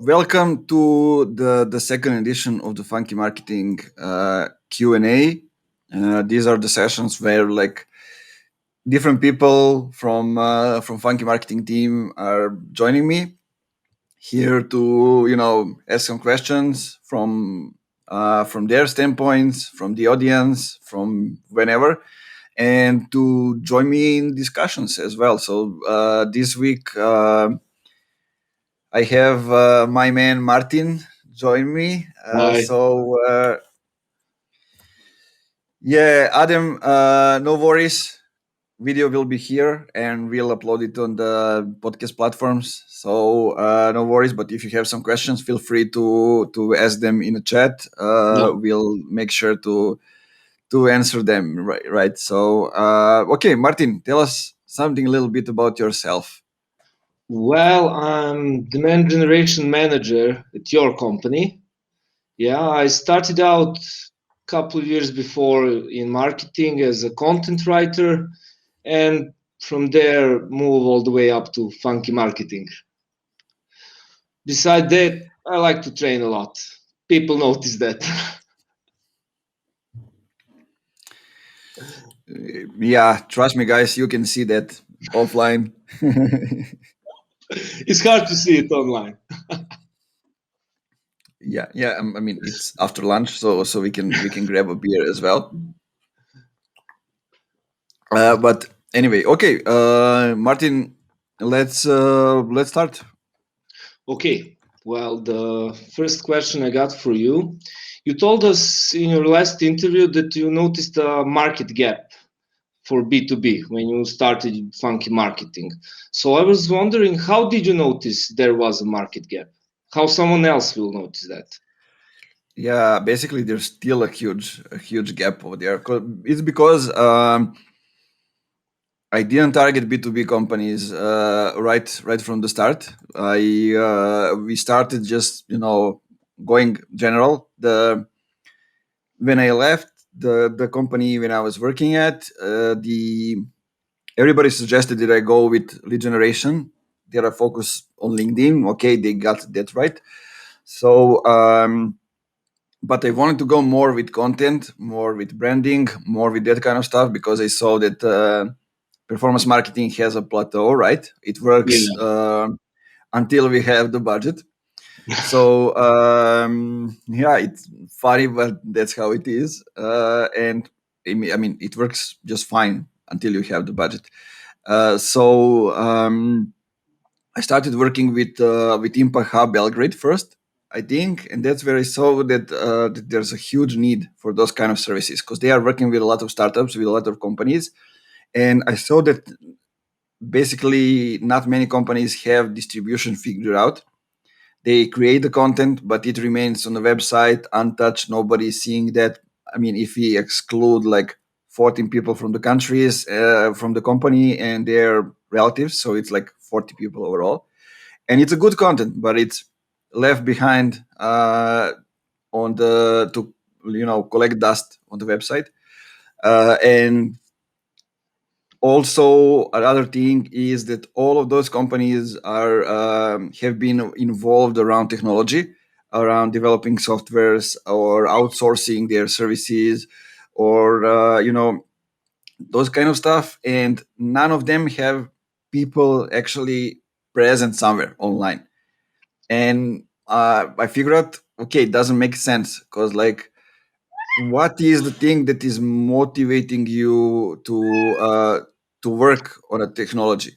Welcome to the second edition of the Funky Marketing Q&A. These are the sessions where different people from Funky Marketing team are joining me here to ask some questions from their standpoints, from the audience, from whenever, and to join me in discussions as well. So this week. I have my man Martin join me. Hi. Yeah, Adam, no worries. Video will be here and we'll upload it on the podcast platforms. So no worries. But if you have some questions, feel free to ask them in the chat. Yeah. We'll make sure to answer them. Right. So okay, Martin, tell us something a little bit about yourself. Well, I'm demand generation manager at your company. Yeah, I started out a couple of years before in marketing as a content writer, and from there move all the way up to funky marketing. Besides that, I like to train a lot. People notice that. Yeah, trust me, guys, you can see that offline. It's hard to see it online. Yeah. I mean, it's after lunch, so we can grab a beer as well. But anyway, okay, Martin, let's start. Okay, well, the first question I got for you, you told us in your last interview that you noticed a market gap for B2B when you started Funky Marketing. So I was wondering, how did you notice there was a market gap? How someone else will notice that? Yeah, basically, there's still a huge gap over there. It's because I didn't target B2B companies right from the start. We started just going general. The When I left the company when I was working at, the everybody suggested that I go with lead generation. That I focus on LinkedIn. Okay, they got that right. So, but I wanted to go more with content, more with branding, more with that kind of stuff because I saw that performance marketing has a plateau. Right, it works Yeah. until we have the budget. So yeah, it's funny, but that's how it is. And I mean, it works just fine until you have the budget. So I started working with Impact Hub Belgrade first, I think, and that's where I saw that there's a huge need for those kind of services because they are working with a lot of startups, with a lot of companies, and I saw that basically not many companies have distribution figured out. They create the content, but it remains on the website untouched. Nobody is seeing that. I mean, if we exclude like 14 people from the countries, from the company and their relatives, so it's like 40 people overall. And it's a good content, but it's left behind on the to collect dust on the website. And also another thing is that all of those companies are have been involved around technology, around developing softwares or outsourcing their services, or those kind of stuff, and none of them have people actually present somewhere online. And I figured out, okay, it doesn't make sense because what is the thing that is motivating you to work on a technology?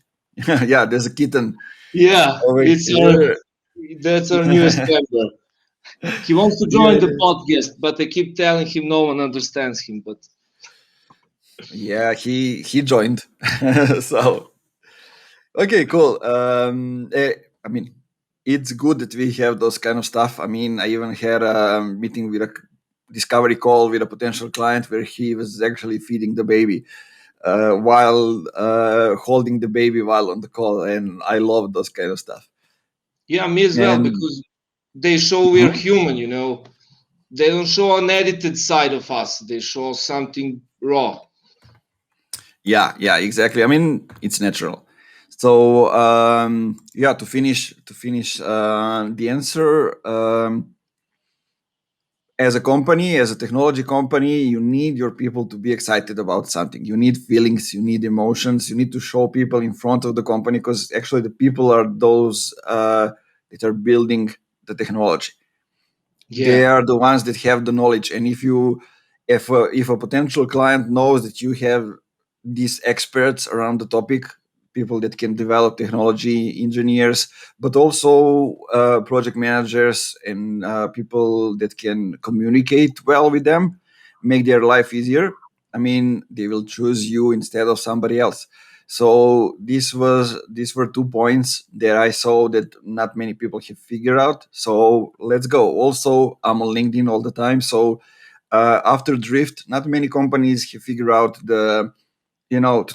Yeah, there's a kitten Yeah, over it's our here. that's our newest member. He wants to Yeah, join the podcast, but I keep telling him no one understands him. But yeah, he joined. So okay, cool. I mean, it's good that we have those kind of stuff. I mean, I even had a meeting with a discovery call with a potential client where he was actually feeding the baby while holding the baby while on the call, and I love those kind of stuff. yeah, me as well, And because they show we're Mhm. human, They don't show an edited side of us. They show something raw. Yeah, exactly. I mean, it's natural. So yeah, to finish the answer. As a company, as a technology company, you need your people to be excited about something. You need feelings, you need emotions, you need to show people in front of the company, because actually the people are those that are building the technology. They Yeah, are the ones that have the knowledge. And if a potential client knows that you have these experts around the topic, people that can develop technology, engineers, but also project managers and people that can communicate well with them, make their life easier, I mean, they will choose you instead of somebody else. So these were 2 points that I saw that not many people have figured out. So let's go. Also, I'm on LinkedIn all the time. So after Drift, not many companies have figured out to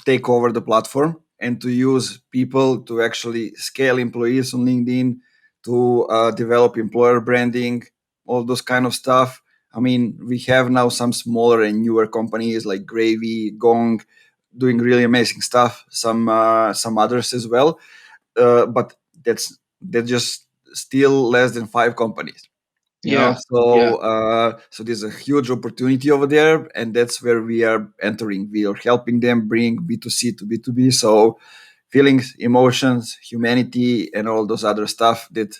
take over the platform and to use people to actually scale employees on LinkedIn, to develop employer branding, all those kind of stuff. I mean, we have now some smaller and newer companies like Gravy, Gong, doing really amazing stuff. Some others as well, but that's just still less than 5 companies. yeah, yeah, So there's a huge opportunity over there, and that's where we are entering. We are helping them bring B2C to B2B. So feelings, emotions, humanity, and all those other stuff that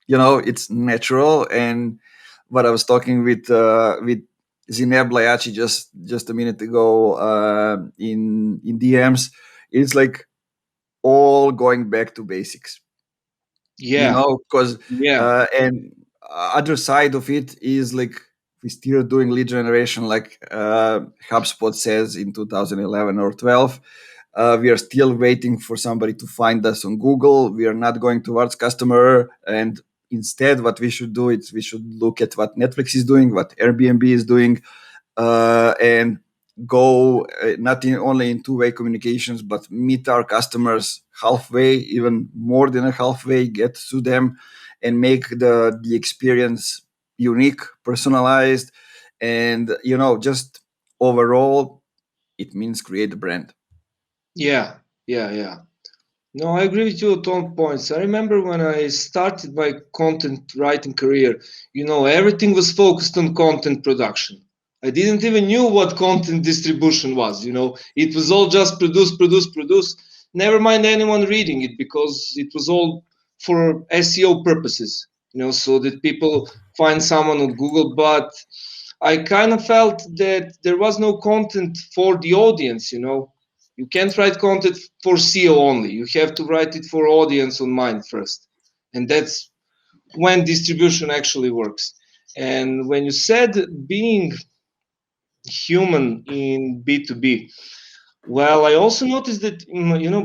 it's natural. And what I was talking with Zineb Layachi just a minute ago in DMs, it's like all going back to basics, yeah, because yeah, and other side of it is like we still doing lead generation like HubSpot says in 2011 or 12. We are still waiting for somebody to find us on Google. We are not going towards customer, and instead what we should do is we should look at what Netflix is doing, what Airbnb is doing, and go not only in two-way communications, but meet our customers halfway, even more than a halfway, get to them and make the experience unique, personalized, and just overall, it means create a brand. yeah, yeah, yeah. No, I agree with you at all points. I remember when I started my content writing career, everything was focused on content production. I didn't even knew what content distribution was, It was all just produce, produce, produce. Never mind anyone reading it because it was all for SEO purposes, so that people find someone on Google. But I kind of felt that there was no content for the audience. You can't write content for SEO only. You have to write it for audience on mind first. And that's when distribution actually works. And when you said being human in B2B, well, I also noticed that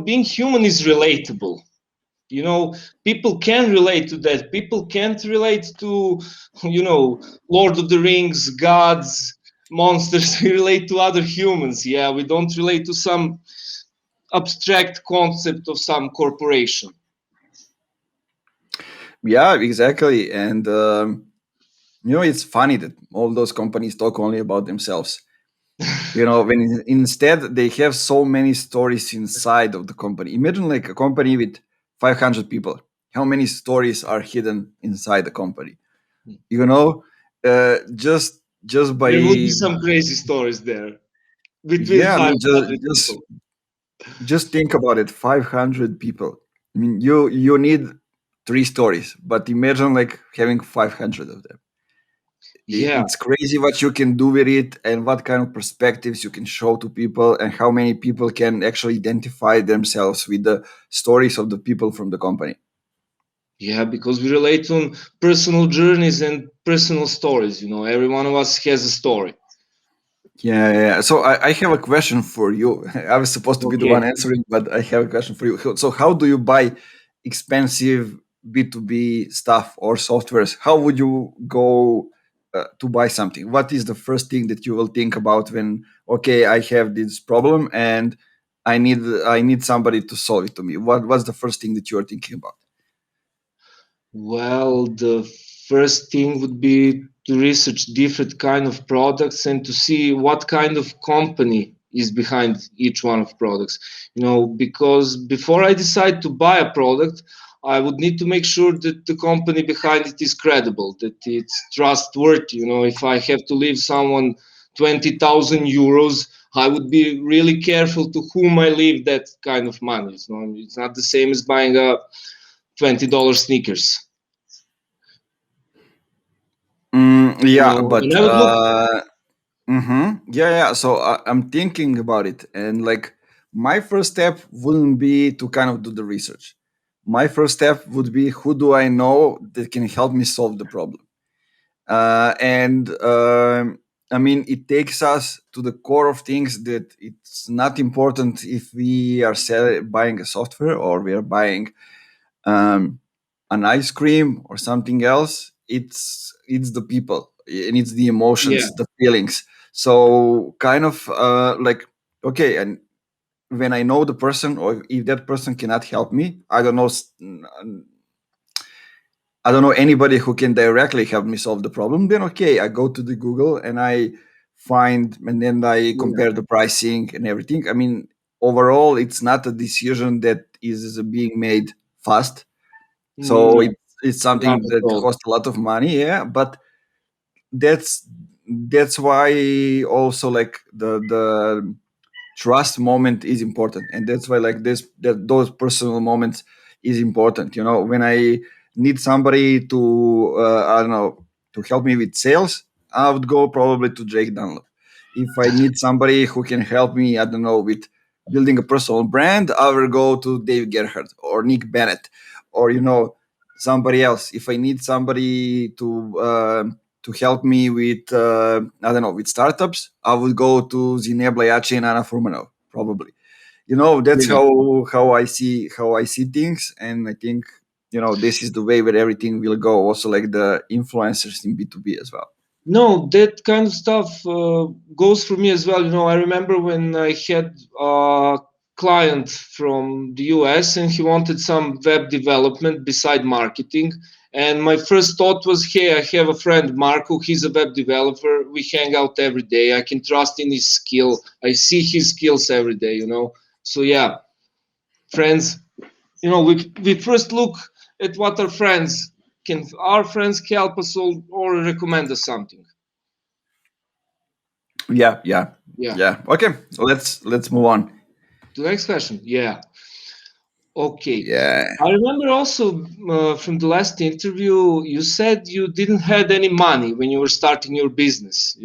being human is relatable. you know People can relate to that. People can't relate to Lord of the Rings, gods, monsters. We relate to other humans. Yeah, we don't relate to some abstract concept of some corporation. Yeah, exactly. And it's funny that all those companies talk only about themselves. When instead they have so many stories inside of the company. Imagine like a company with 500 people. How many stories are hidden inside the company? You know, just by There would be some crazy stories there between yeah, I mean, 500 people. just think about it. 500 people. I mean, you need 3 stories, but imagine like having 500 of them. Yeah, It's crazy what you can do with it and what kind of perspectives you can show to people and how many people can actually identify themselves with the stories of the people from the company. yeah, because we relate on personal journeys and personal stories. Every one of us has a story. Yeah. So I have a question for you. I was supposed to be the one Okay. answering, but I have a question for you. So how do you buy expensive B2B stuff or softwares? How would you go to buy something? What is the first thing that you will think about when, okay, I have this problem and I need somebody to solve it to me? What's the first thing that you are thinking about? Well, the first thing would be to research different kind of products and to see what kind of company is behind each one of products. Because before I decide to buy a product, I would need to make sure that the company behind it is credible, that it's trustworthy. If I have to leave someone 20,000 euros, I would be really careful to whom I leave that kind of money. It's not the same as buying a $20 sneakers. Yeah, but And I would look. yeah, yeah. So I'm thinking about it, and like my first step wouldn't be to kind of do the research. My first step would be who do I know that can help me solve the problem. And I mean, it takes us to the core of things that it's not important if we are buying a software or we are buying um, an ice cream or something else. It's the people and it's the Yeah. emotions, the feelings. So kind of like okay, and when I know the person or if that person cannot help me, I don't know anybody who can directly help me solve the problem, then okay, I go to the Google and I find and then I Yeah. compare the pricing and everything. I mean, overall, it's not a decision that is being made fast. So No, it's not something at that all. costs a lot of money, yeah. But that's that's why also like the trust moment is important, and that's why like those personal moments is important. When I need somebody to I don't know, to help me with sales, I would go probably to Jake Dunlop. If I need somebody who can help me, I don't know, with building a personal brand, I will go to Dave Gerhardt or Nick Bennett, or somebody else. If I need somebody to help me with I don't know, with startups, I would go to Zine Blajaci and Anna Furmanov, probably. That's Yeah. how I see things, and I think this is the way where everything will go. Also, like the influencers in B2B as well. No, that kind of stuff goes for me as well. I remember when I had a client from the US and he wanted some web development beside marketing. And my first thought was, hey, I have a friend, Marco. He's a web developer. We hang out every day. I can trust in his skill. I see his skills every day. So, yeah, friends, we first look at what our friends can, our friends help us or recommend us something. Yeah, yeah, Yeah. yeah. Okay, so let's move on. The next question. Yeah. Okay. Yeah, I remember also from the last interview, you said you didn't had any money when you were starting your business,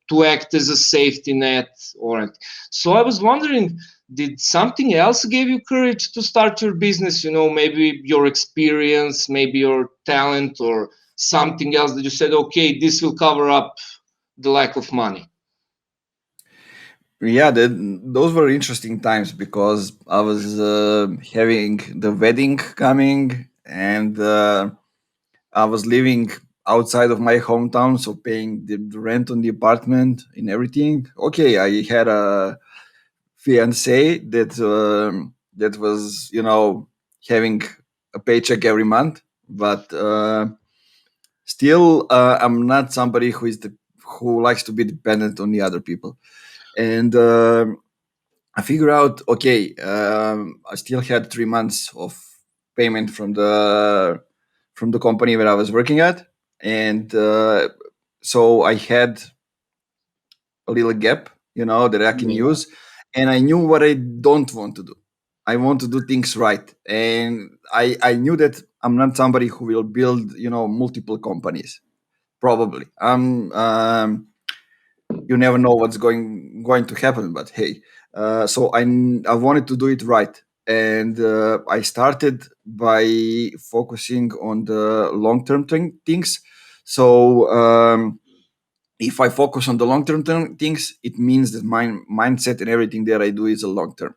to act as a safety net or so I was wondering, did something else give you courage to start your business? Maybe your experience, maybe your talent or something else that you said, okay, this will cover up the lack of money. yeah. Those were interesting times because I was having the wedding coming, and I was living outside of my hometown, so paying the rent on the apartment and everything. Okay, I had a fiance that was having a paycheck every month, but still I'm not somebody who likes to be dependent on the other people. And I figure out, okay, I still had 3 months of payment from the company where I was working at, and so I had a little gap, that I can Yeah. use, and I knew what I don't want to do. I want to do things right, and I knew that I'm not somebody who will build, multiple companies. Probably, you never know what's going to happen, but hey, so I wanted to do it right, and I started by focusing on the long term things. So if I focus on the long term things, it means that my mindset and everything that I do is a long term.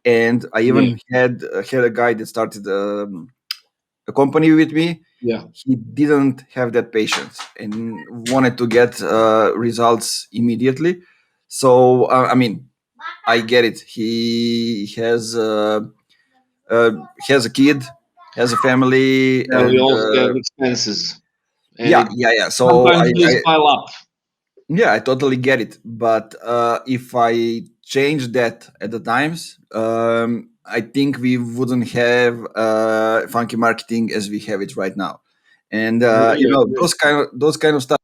And I Yeah. even had a guy that started a company with me. Yeah. He didn't have that patience and wanted to get results immediately. So I mean, I get it. He has a kid, has a family, Yeah, we and all have expenses, and yeah, it yeah, yeah. So sometimes those pile up. yeah, I totally get it. But if I changed that at the times, I think we wouldn't have funky marketing as we have it right now. And Really agree. those kind of stuff.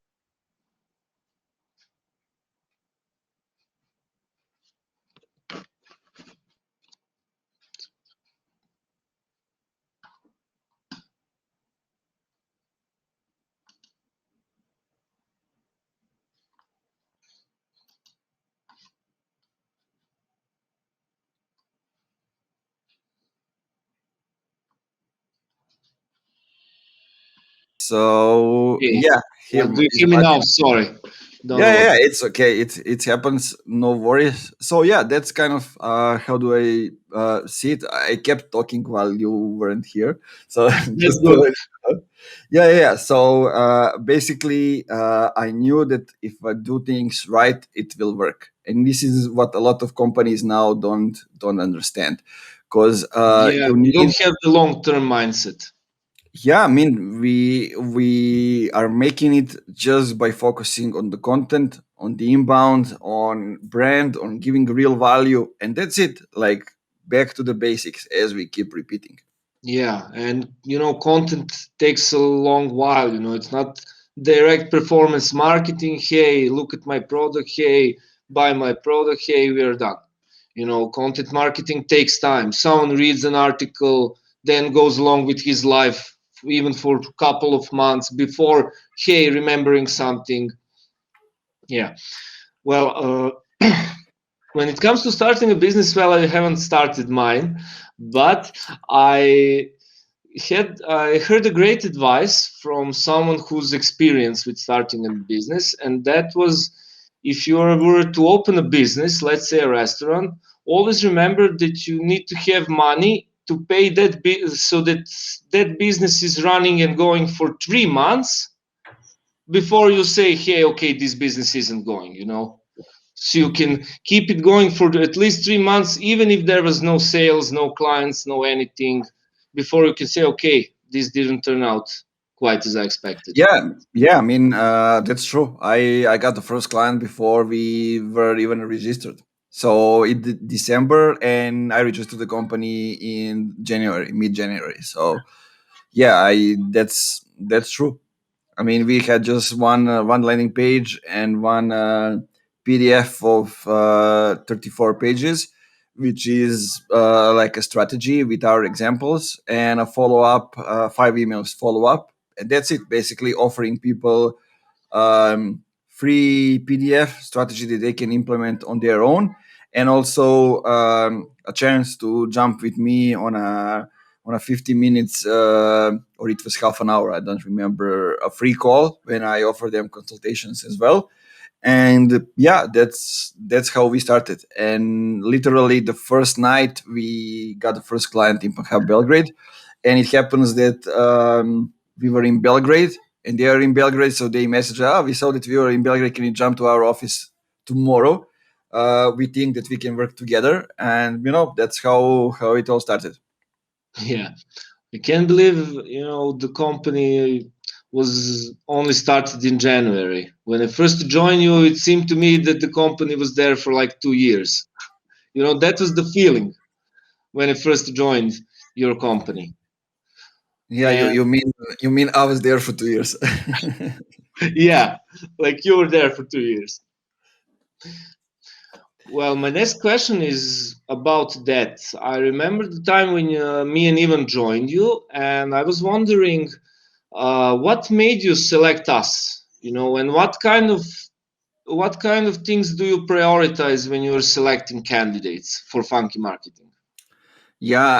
So Okay. yeah, him Do you is hear me my. now? Sorry. Don't Yeah, know yeah, what. yeah, it's okay. It happens. No worries. So yeah, that's kind of how do I see it. I kept talking while you weren't here, so That's just good. yeah, yeah, yeah. So basically, I knew that if I do things right, it will work, and this is what a lot of companies now don't understand, because Yeah, you they need. don't have the long-term mindset. Yeah, I mean, we are making it just by focusing on the content, on the inbound, on brand, on giving real value, and that's it. Like back to the basics, as we keep repeating. Yeah, and content takes a long while. It's not direct performance marketing. Hey, look at my product. Hey, buy my product. Hey, we're done. Content marketing takes time. Someone reads an article, then goes along with his life, even for a couple of months before, hey, remembering something. Yeah. Well, when it comes to starting a business, well, I haven't started mine, but I I heard a great advice from someone who's experienced with starting a business, and that was if you were to open a business, let's say a restaurant, always remember that you need to have money to pay so that that business is running and going for 3 months before you say, hey, okay, this business isn't going. So you can keep it going for at least 3 months, even if there was no sales, no clients, no anything, before you can say, okay, this didn't turn out quite as I expected. Yeah, yeah. I mean, that's true. I got the first client before we were even registered. So in December, and I registered the company in January, mid January. So yeah, I that's true. I mean, we had just one landing page and one PDF of 34 pages, which is like a strategy with our examples and a follow up, 5 emails follow up, and that's it. Basically, offering people free PDF strategy that they can implement on their own, and also a chance to jump with me on a 50 minutes or it was half an hour. I don't remember, a free call when I offer them consultations as well. And yeah, that's how we started. And literally the first night we got the first client in Panhab Belgrade, and it happens that we were in Belgrade and they are in Belgrade, so they messaged, we saw that we were in Belgrade, can you jump to our office tomorrow? We think that we can work together, and that's how it all started. Yeah, I can't believe the company was only started in January. When I first joined you, it seemed to me that the company was there for like 2 years. That was the feeling when I first joined your company. Yeah, you, And you mean you mean I was there for 2 years. yeah, like you were there for 2 years. Well, my next question is about that. I remember the time when me and Ivan joined you, and I was wondering what made you select us. And what kind of things do you prioritize when you're selecting candidates for funky marketing? Yeah,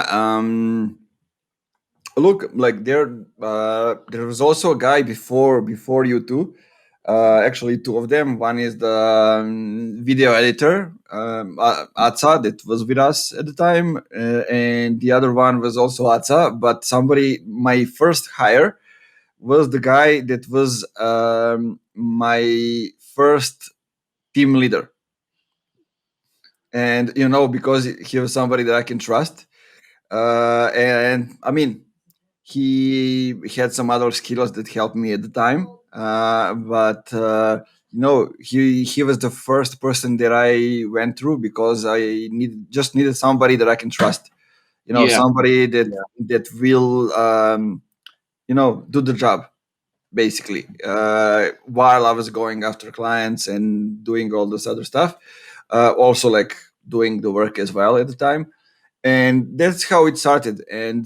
look, like there was also a guy before you two. Actually, two of them. One is the video editor, Atsa, that was with us at the time, and the other one was also Atsa. But somebody, my first hire was the guy that was my first team leader, and because he was somebody that I can trust. And I mean, he had some other skills that helped me at the time, but he was the first person that I went through because I needed somebody that I can trust. Yeah. Somebody that Yeah. will do the job basically, while I was going after clients and doing all this other stuff, also like doing the work as well at the time. And that's how it started. And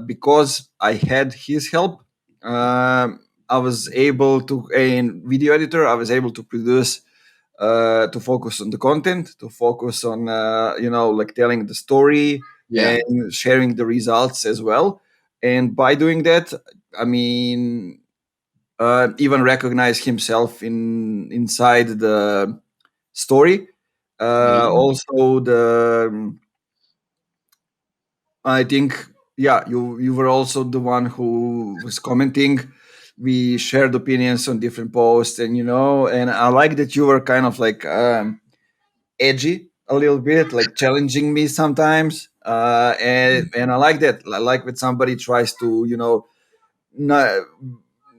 because I had his help, I was able to, in video editor, I was able to produce, to focus on the content, to focus on like telling the story Yeah. and sharing the results as well. And by doing that, I mean, even recognize himself inside the story. Yeah. Also, I think, yeah, you were also the one who was commenting. We shared opinions on different posts, and and I like that you were kind of like edgy a little bit, like challenging me sometimes. And I like that. I like when somebody tries to not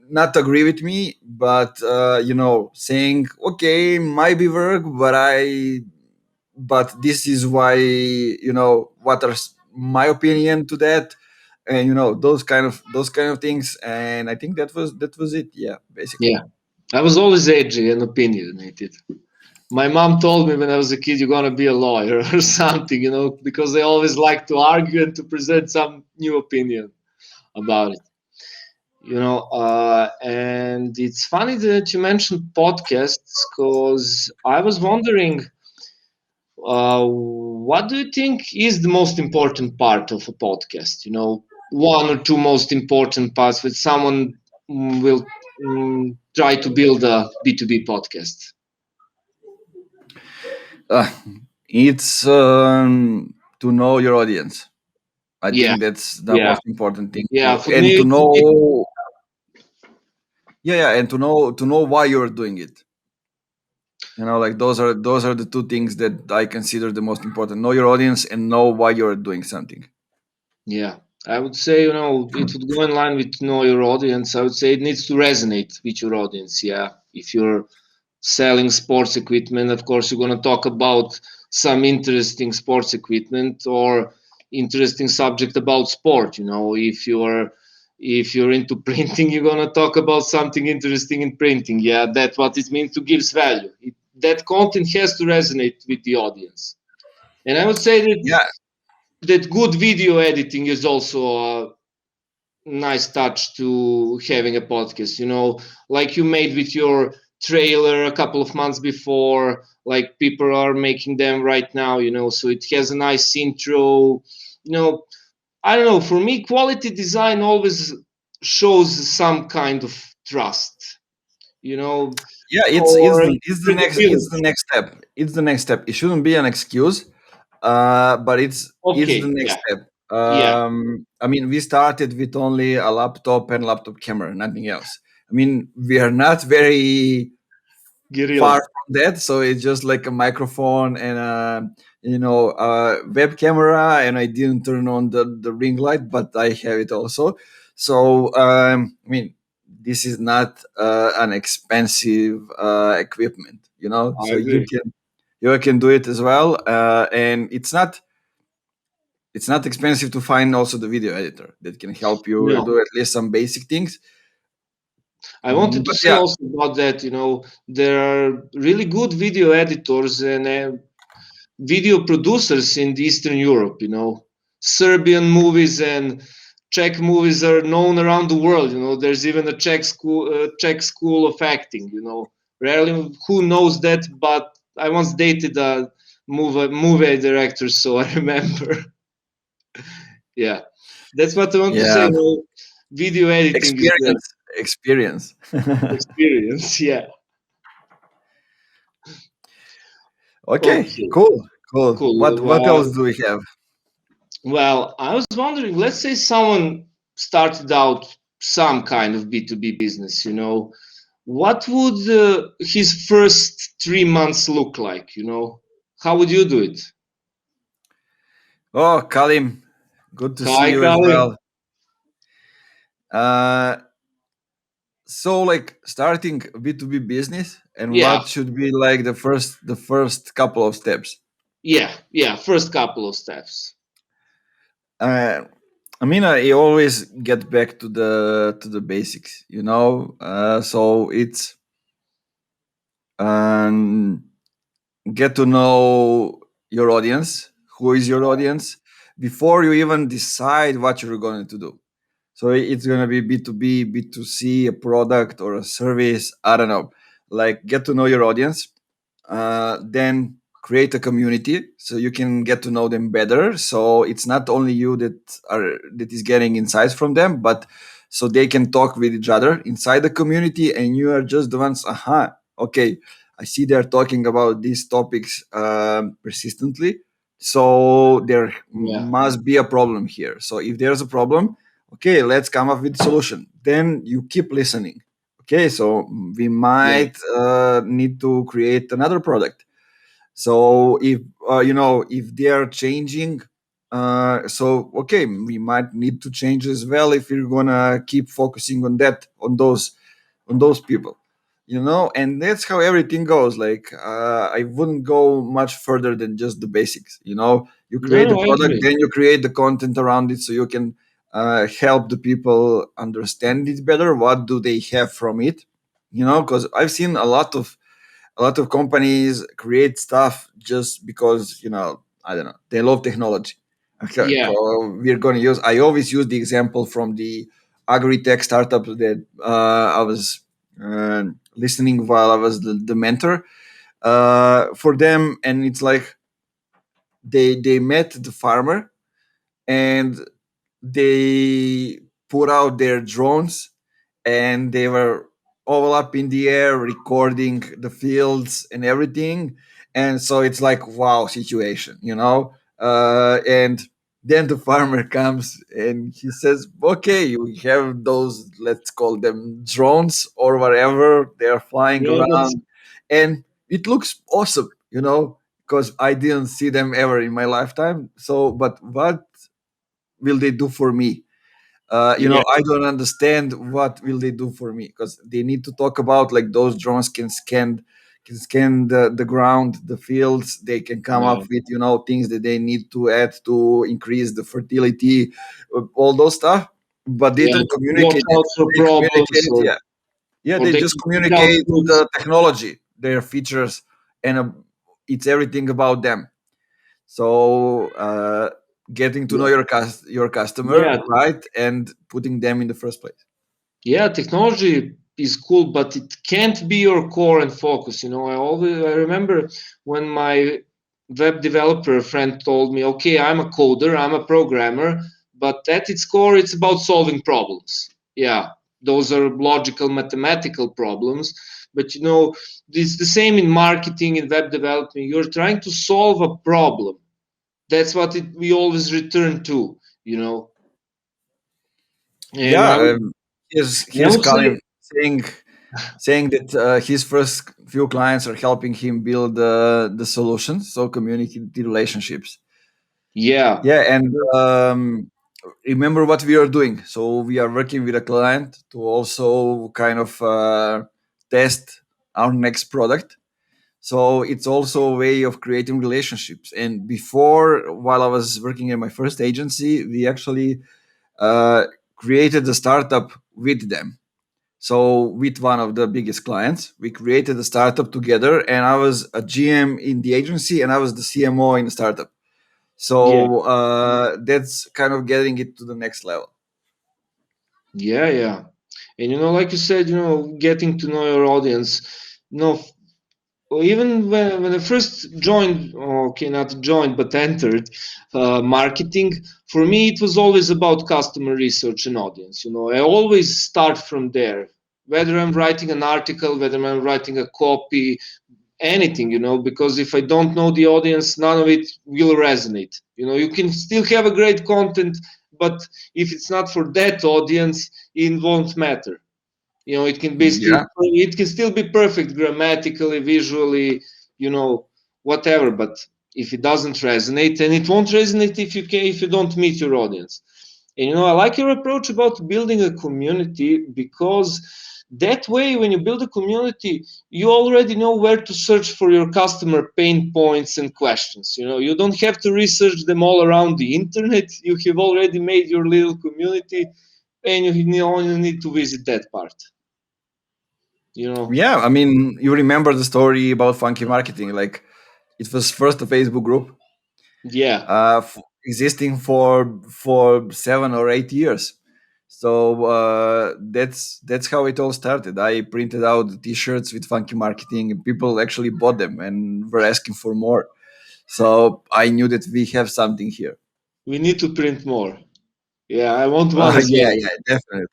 not agree with me, but saying, okay, might be work, but this is why, what are my opinion to that, and those kind of things. And I think that was it, yeah, basically. Yeah. I was always edgy and opinionated. My mom told me when I was a kid, you're gonna be a lawyer or something, because they always like to argue and to present some new opinion about it. And it's funny that you mentioned podcasts because I was wondering, what do you think is the most important part of a podcast? One or two most important parts with someone will try to build a B2B podcast. uh, it's to know your audience. I Yeah, think that's the yeah, most important thing, yeah. For and me, to for me, know, yeah, and to know why you're doing it. Like those are the two things that I consider the most important: know your audience and know why you're doing something. yeah. I would say, it would go in line with know your audience. I would say it needs to resonate with your audience. Yeah. If you're selling sports equipment, of course, you're going to talk about some interesting sports equipment or interesting subject about sport. If you're into printing, you're going to talk about something interesting in printing. Yeah. That's what it means to gives value. That content has to resonate with the audience. And I would say Yeah, that good video editing is also a nice touch to having a podcast, like you made with your trailer a couple of months before, like people are making them right now, so it has a nice intro. I don't know, for me quality design always shows some kind of trust, you know yeah, it's or the next step. It's the next step. It shouldn't be an excuse, but it's the okay, next yeah, step. yeah, I mean, we started with only a laptop and laptop camera, nothing else. I mean, we are not very guerrilla. far from that, so it's just like a microphone and a web camera, and I didn't turn on the ring light, but I have it also. So I mean, this is not an expensive equipment, I so you agree. can do it as well. And it's not expensive to find also the video editor that can help you No, do at least some basic things. I wanted to But say yeah, also about that, there are really good video editors and video producers in the Eastern Europe, Serbian movies and Czech movies are known around the world, there's even a Czech school of acting, Rarely who knows that, but I once dated a movie director, so I remember. Yeah. That's what I want to say, yeah, video editing is the experience. experience. Yeah. Okay, Okay, cool. What cool. else do we have? Well, I was wondering, let's say someone started out some kind of B2B business, what would his first 3 months look like, How would you do it? Oh, Kalim, good to see Hi, you as Kali. well. Uh, So like starting B2B business, and Yeah, what should be like the first couple of steps? yeah. First couple of steps. uh, I mean, I always get back to the basics, you know. So it's um, get to know your audience. Who is your audience before you even decide what you're going to do? So it's going to be B2B, B2C, a product or a service. I don't know. Like get to know your audience, then create a community so you can get to know them better. So it's not only you that is getting insights from them, but so they can talk with each other inside the community, and you are just the ones. Aha, okay, I see they're talking about these topics persistently. So there Yeah, must be a problem here. So if there's a problem, okay, let's come up with a solution. Then you keep listening. Okay, so we yeah, might need to create another product. So if if they are changing, so okay, we might need to change as well if we're gonna keep focusing on that, on those people, and that's how everything goes. Like I wouldn't go much further than just the basics. You create the no, I product, agree. then you create the content around it so you can help the people understand it better. What do they have from it? Because I've seen a lot of companies create stuff just because I don't know, they love technology. Okay, Yeah, we're going to use. I always use the example from the agri-tech startup that I was listening while I was the mentor for them, and it's like they met the farmer, and they put out their drones, and they were all up in the air recording the fields and everything. And so it's like wow situation, and then the farmer comes and he says, okay, we have those, let's call them drones or whatever, they're flying yeah, but around, and it looks awesome, because I didn't see them ever in my lifetime. So but what will they do for me? yeah, I don't understand what will they do for me, because they need to talk about like those drones can scan the ground, the fields. They can come up yeah, with things that they need to add to increase the fertility, all those stuff. But they yeah. don't Watch communicate it. out for They problems, communicate, yeah, yeah. or They they just can pick out communicate fruits. the technology, their features, and it's everything about them. So getting to know Yeah, your customer, yeah, right, and putting them in the first place. yeah. Technology is cool, but it can't be your core and focus. I remember when my web developer friend told me, "Okay, I'm a coder, I'm a programmer, but at its core, it's about solving problems." Yeah, those are logical, mathematical problems. But it's the same in marketing and web development. You're trying to solve a problem. That's what we always return to. You know, and Yeah, I would, and I here's would say, Colin saying that his first few clients are helping him build the solution, so community relationships. yeah, Yeah, and remember what we are doing. So we are working with a client to also kind of test our next product. So it's also a way of creating relationships. And before, while I was working in my first agency, we actually uh, created a startup with them. So with one of the biggest clients, we created a startup together, and I was a GM in the agency, and I was the CMO in the startup. yeah, So that's kind of getting it to the next level. yeah. And like you said, getting to know your audience. Even when I first joined, okay, not joined, but entered marketing, for me it was always about customer research and audience. I always start from there. Whether I'm writing an article, whether I'm writing a copy, anything, because if I don't know the audience, none of it will resonate. You can still have a great content, but if it's not for that audience, it won't matter. Yeah, It can still be perfect grammatically, visually, you know whatever, but if it doesn't resonate, and it won't resonate if you don't meet your audience. And I like your approach about building a community, because That way, when you build a community, you already know where to search for your customer pain points and questions. You don't have to research them all around the internet. You have already made your little community, and you only need to visit that part. You know, Yeah, I mean, you remember the story about funky marketing? Like, it was first a Facebook group, yeah. existing for 7 or 8 years. So that's how it all started. I printed out the T-shirts with funky marketing, and people actually bought them and were asking for more. So I knew that we have something here. We need to print more. Yeah, I want one as Yeah, well. yeah, definitely.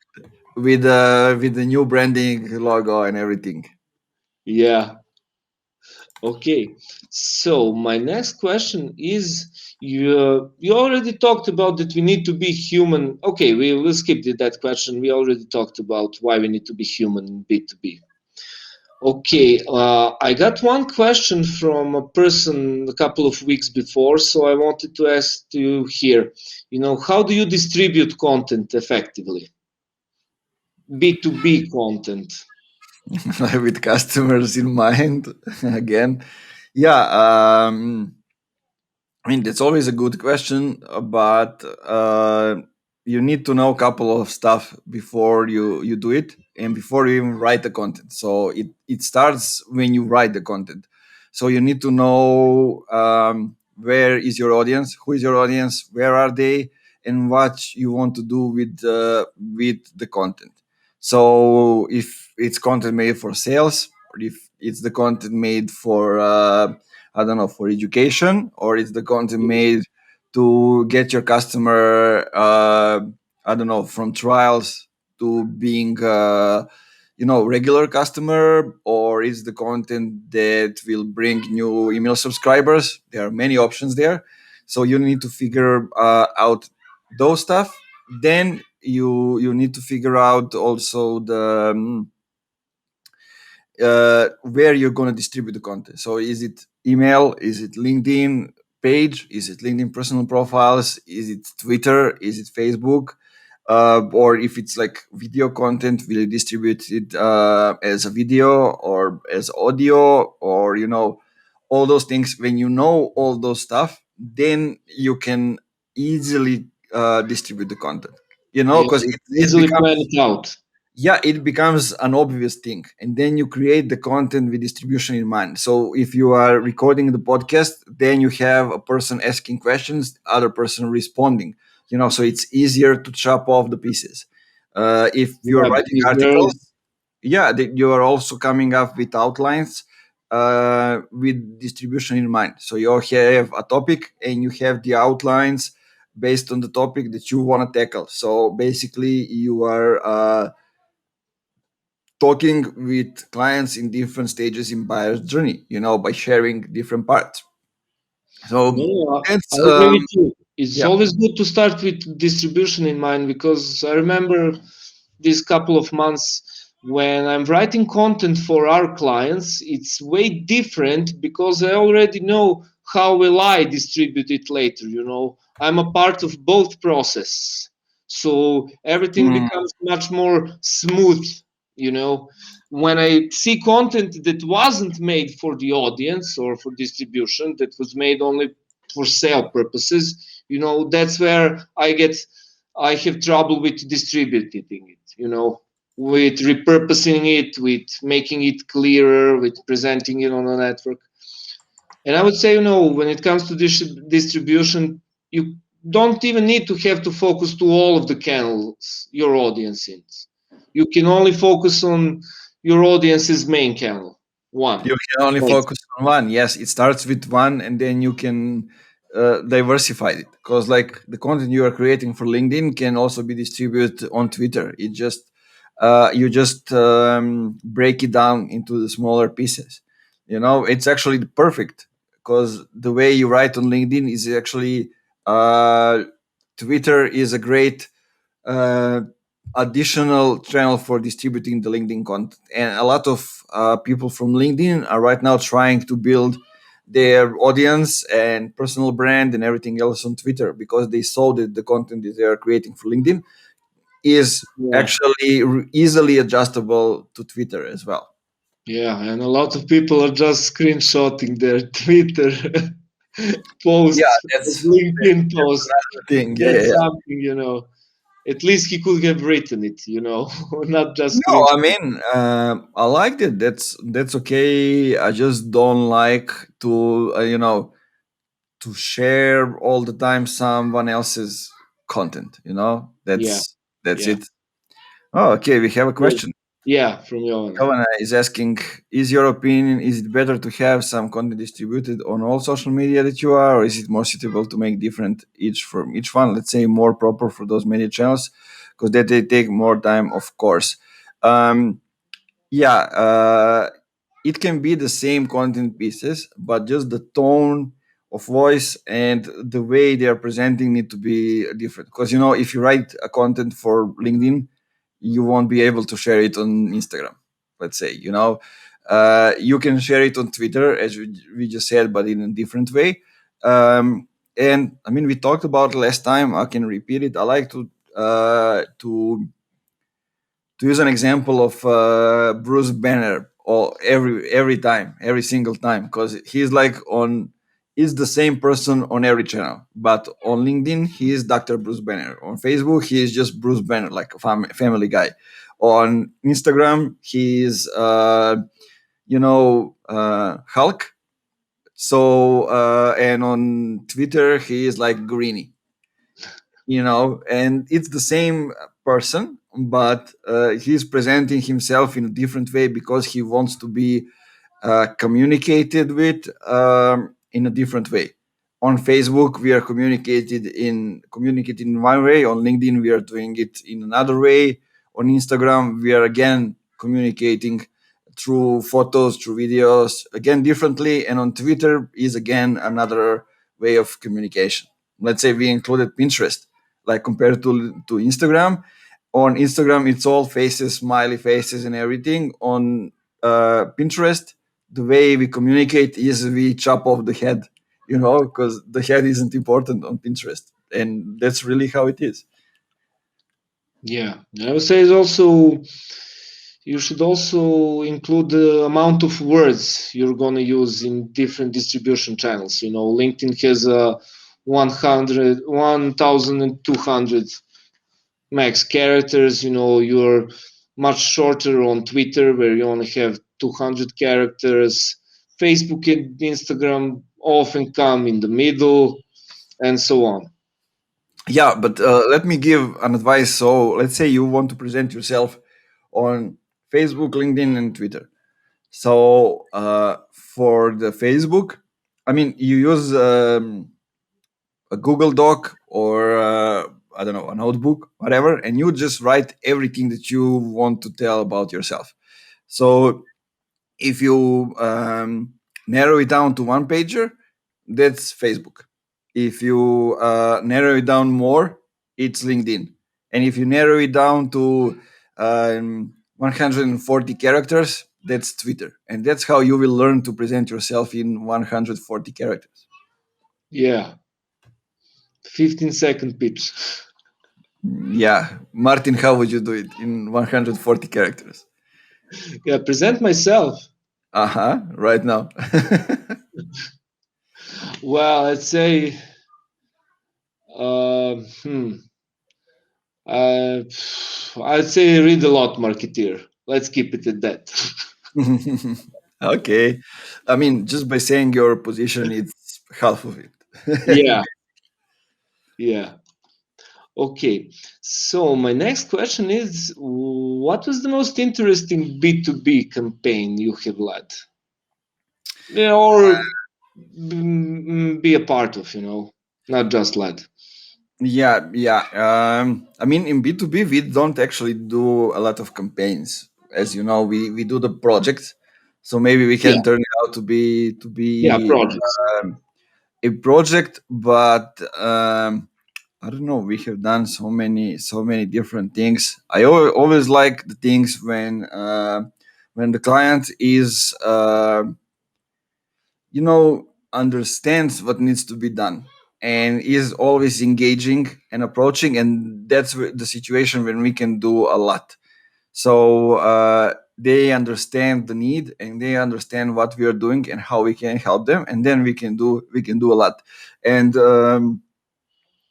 With the new branding logo and everything. Yeah. Okay. So my next question is, you already talked about that we need to be human. Okay, we will skip that question. We already talked about why we need to be human in B2B. Okay, I got one question from a person a couple of weeks before, so I wanted to ask you here. How do you distribute content effectively? B2B content. With customers in mind again. Yeah, I mean, that's always a good question, but you need to know a couple of stuff before you do it and before you even write the content. So it starts when you write the content. So you need to know where is your audience, who is your audience, where are they, and what you want to do with the content. So if it's content made for sales, or if it's the content made for I don't know, for education, or it's the content made to get your customer, I don't know, from trials to being, regular customer, or is the content that will bring new email subscribers. There are many options there. So you need to figure out those stuff. Then you need to figure out also where you're going to distribute the content. So is it email? Is it LinkedIn page? Is it LinkedIn personal profiles? Is it Twitter? Is it Facebook? Or if it's like video content, will you distribute it as a video or as audio, or all those things? When you know all those stuff, then you can easily distribute the content. Yeah, Because you it easily plan becomes, it out. yeah, it becomes an obvious thing, and then you create the content with distribution in mind. So if you are recording the podcast, then you have a person asking questions, other person responding, so it's easier to chop off the pieces. If you're Yeah, writing because articles, yeah, you are also coming up with outlines with distribution in mind. So you have a topic and you have the outlines based on the topic that you want to tackle. So basically you are talking with clients in different stages in buyer's journey, by sharing different parts. So I that's agree with you. It's yeah. always good to start with distribution in mind, because I remember these couple of months when I'm writing content for our clients, it's way different because I already know how will I distribute it later. I'm a part of both process, so everything Mm, becomes much more smooth. You know, when I see content that wasn't made for the audience or for distribution, that was made only for sale purposes, that's where I have trouble with distributing it, with repurposing it, with making it clearer, with presenting it on a network. And I would say, when it comes to distribution, you don't even need to have to focus to all of the channels your audience is. You can only focus on your audience's main channel, one. you can only Right. focus on one. Yes, it starts with one, and then you can diversify it, because like the content you are creating for LinkedIn can also be distributed on Twitter. It just you just break it down into the smaller pieces. It's actually perfect, because the way you write on LinkedIn is actually uh, Twitter is a great uh, additional channel for distributing the LinkedIn content. And a lot of people from LinkedIn are right now trying to build their audience and personal brand and everything else on Twitter, because they saw that the content that they are creating for LinkedIn is Yeah. actually easily adjustable to Twitter as well. Yeah, and a lot of people are just screenshotting their Twitter Yeah, posts, that's LinkedIn posts. another thing. Yeah, That's yeah. something. At least he could have written it, not just No, I screenshot. mean, I liked it. That's okay. I just don't like to, to share all the time someone else's content. Yeah, That's yeah. it. Oh, okay. We have a Good. question. Yeah, from Jovana. Kawana is asking, is your opinion, is it better to have some content distributed on all social media that you are, or is it more suitable to make different each from each one? Let's say more proper for those media channels, because that they take more time, of course. Um, yeah, it can be the same content pieces, but just the tone of voice and the way they are presenting need to be different. Because if you write a content for LinkedIn, you won't be able to share it on Instagram. Let's say, you can share it on Twitter, as we just said, but in a different way. And I mean, we talked about it last time. I can repeat it. I like to use an example of Bruce Banner or every time, every single time, because he's like on is the same person on every channel, but on LinkedIn he is Dr. Bruce Banner. On Facebook he is just Bruce Banner, like a family guy. On Instagram he is Hulk. So and on Twitter he is like Greeny, and it's the same person, but he's presenting himself in a different way because he wants to be communicated with in a different way. On Facebook, we are communicated in one way. On LinkedIn, we are doing it in another way. On Instagram, we are again communicating through photos, through videos, again differently. And on Twitter is again another way of communication. Let's say we included Pinterest, like compared to Instagram. On Instagram, it's all faces, smiley faces, and everything. On Pinterest, the way we communicate is we chop off the head, because the head isn't important on Pinterest, and that's really how it is. Yeah, I would say it's also you should also include the amount of words you're going to use in different distribution channels. LinkedIn has 1,200 max characters. You're much shorter on Twitter where you only have 200 characters. Facebook and Instagram often come in the middle, and so on. Yeah, but let me give an advice. So let's say you want to present yourself on Facebook, LinkedIn, and Twitter. So for the Facebook, I mean, you use a Google Doc or I don't know, a notebook, whatever, and you just write everything that you want to tell about yourself. So if you narrow it down to one pager, that's Facebook. If you narrow it down more, it's LinkedIn. And if you narrow it down to 140 characters, that's Twitter. And that's how you will learn to present yourself in 140 characters. Yeah, 15-second pitch. Yeah. Martin, how would you do it in 140 characters? Yeah, present myself. Uh huh. Right now. Well, I'd say, uh, hmm, uh, I'd say read a lot, Marketeer. Let's keep it at that. Okay. I mean, just by saying your position, it's half of it. Yeah, yeah. Okay. So my next question is, what was the most interesting B2B campaign you have led? Yeah, or be a part of, not just led. Yeah, yeah. I mean, in B2B, we don't actually do a lot of campaigns. As you know, we do the projects. So maybe we Yeah, can turn it out to be yeah, projects. a project, but I don't know. We have done so many different things. I always like the things when the client is understands what needs to be done. and is always engaging and approaching, and that's the situation when we can do a lot. So they understand the need, and they understand what we are doing and how we can help them, and then we can do a lot. And I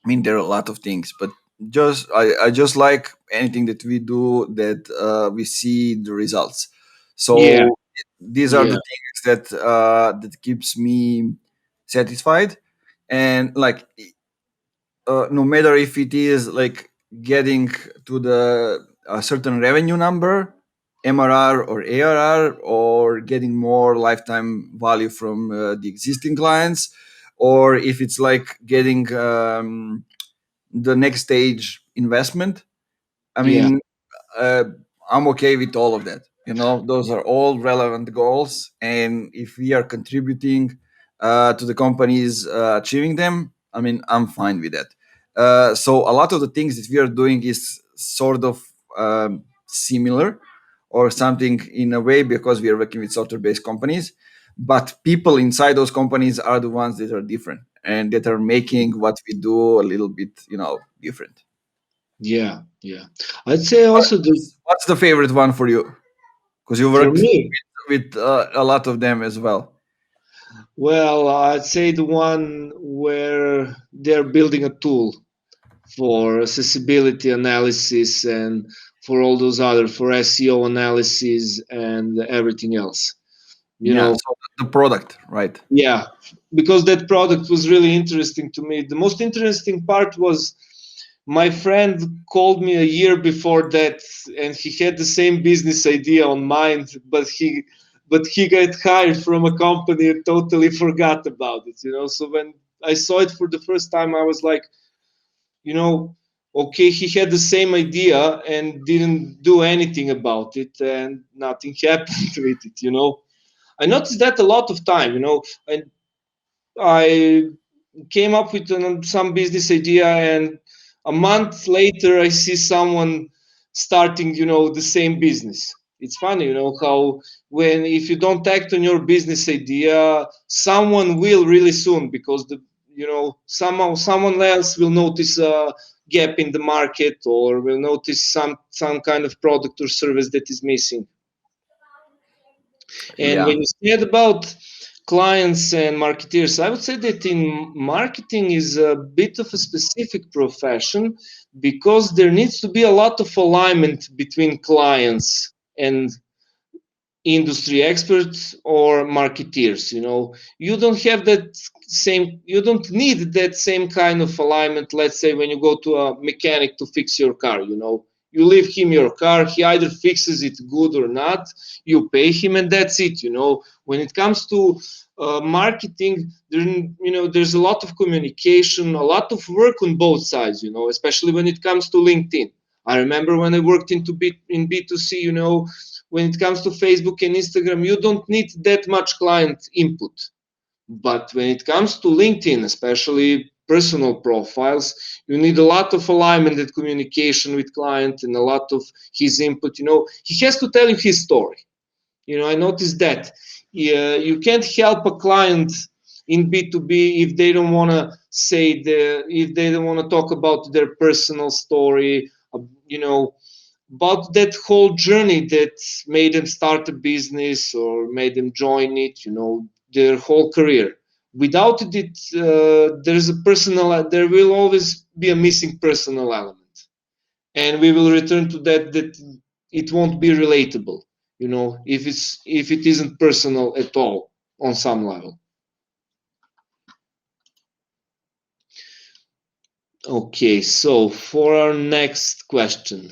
mean, there are a lot of things, but I just like anything that we do that we see the results. Yeah, So these are the yeah, things that keeps me satisfied, and like no matter if it is like getting to the a certain revenue number, MRR or ARR, or getting more lifetime value from the existing clients, or if it's like getting the next stage investment. I yeah, mean, uh, I'm okay with all of that. Those are all relevant goals, and if we are contributing to the companies achieving them, I mean, I'm fine with that. So a lot of the things that we are doing is sort of similar or something in a way, because we are working with software-based companies, but people inside those companies are the ones that are different and that are making what we do a little bit, different. yeah, yeah. I'd say also the What's the favorite one for you? Because you for worked me, with a lot of them as well. well, I'd say the one where they're building a tool for accessibility analysis and for all those other for SEO analysis and everything else. You Yeah. know, So the product, right? yeah, because that product was really interesting to me. The most interesting part was my friend called me a year before that, and he had the same business idea on mind, but he got hired from a company and totally forgot about it. So when I saw it for the first time, I was like, you know, okay, he had the same idea and didn't do anything about it, and nothing happened with it. I noticed that a lot of time. And I came up with some business idea, and a month later I see someone starting the same business. It's funny how, when if you don't act on your business idea, someone will really soon, because somehow someone else will notice a gap in the market, or will notice some kind of product or service that is missing. And Yeah. when you said about clients and marketeers, I would say that in marketing is a bit of a specific profession, because there needs to be a lot of alignment between clients and industry experts or marketeers. You don't need that same kind of alignment. Let's say when you go to a mechanic to fix your car, you leave him your car, he either fixes it good or not, you pay him, and that's it. When it comes to marketing, there's a lot of communication, a lot of work on both sides, especially when it comes to LinkedIn. I remember when I worked in B2C, when it comes to Facebook and Instagram, you don't need that much client input. But when it comes to LinkedIn, especially personal profiles, you need a lot of alignment and communication with client, and a lot of his input. He has to tell you his story. I noticed that. Yeah, you can't help a client in B2B if they don't want to if they don't want to talk about their personal story, you know, about that whole journey that made them start a business or made them join it, their whole career. Without it, there will always be a missing personal element, and we will return to that it won't be relatable, if it isn't personal at all on some level. Okay, so for our next question,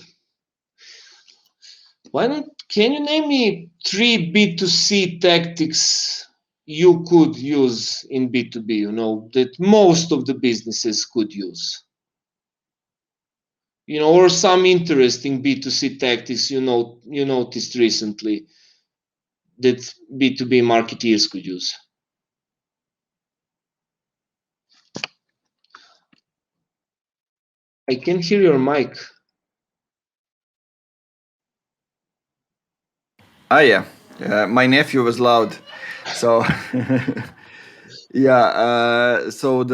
why not can you name me three B2C tactics you could use in B2B, that most of the businesses could use? Or some interesting B2C tactics you noticed recently that B2B marketeers could use. I can hear your mic. Ah, yeah. My nephew was loud, so Yeah. So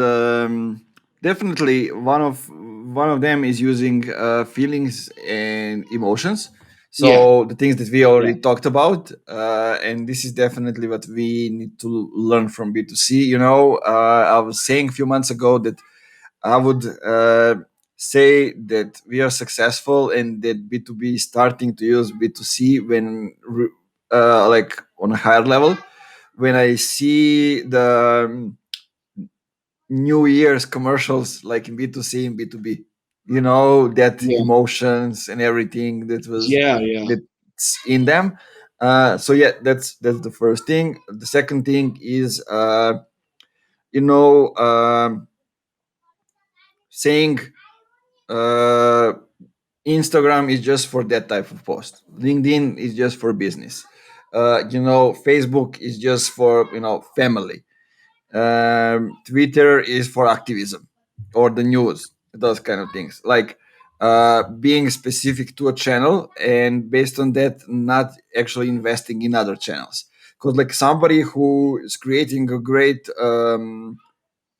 definitely one of them is using feelings and emotions. Yeah, So the things that we yeah, already talked about, and this is definitely what we need to learn from B2C. I was saying a few months ago that I would say that we are successful and that B2B is starting to use B2C when like on a higher level. When I see the New Year's commercials like in B2C and B2B, that yeah, emotions and everything yeah, yeah, that's in them. So yeah, that's the first thing. The second thing is you know saying uh, Instagram is just for that type of post. LinkedIn is just for business. Facebook is just for family. Twitter is for activism or the news, those kind of things. Like being specific to a channel and based on that, not actually investing in other channels. Because like somebody who is creating a great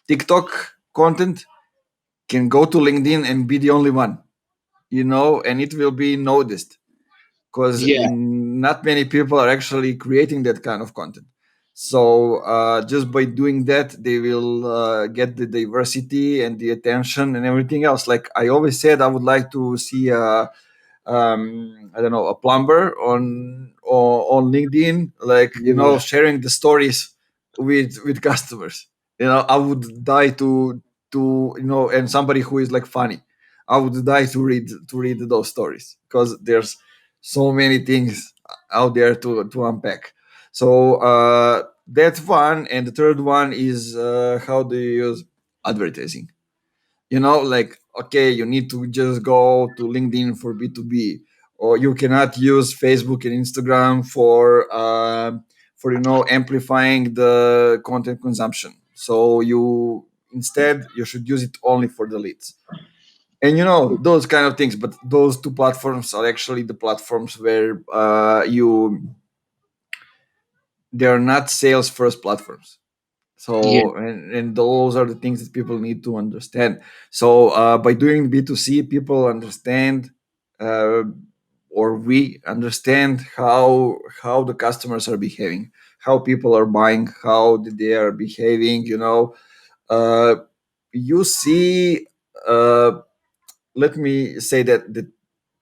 TikTok content can go to LinkedIn and be the only one, and it will be noticed because yeah. not many people are actually creating that kind of content. So just by doing that, they will get the diversity and the attention and everything else. Like I always said, I would like to see I don't know, a plumber on LinkedIn, like Yeah. sharing the stories with customers. I would die to and somebody who is like funny. I would die to read those stories because there's so many things out there to unpack. So that's one, and the third one is how do you use advertising? Like, okay, you need to just go to LinkedIn for B2B, or you cannot use Facebook and Instagram for amplifying the content consumption. So you should use it only for the leads, and those kind of things. But those two platforms are actually the platforms where they're not sales first platforms. Yeah. So, and those are the things that people need to understand. So by doing B2C, people understand, uh, or we understand how the customers are behaving, how people are buying, how they are behaving. Uh, you see, uh, let me say that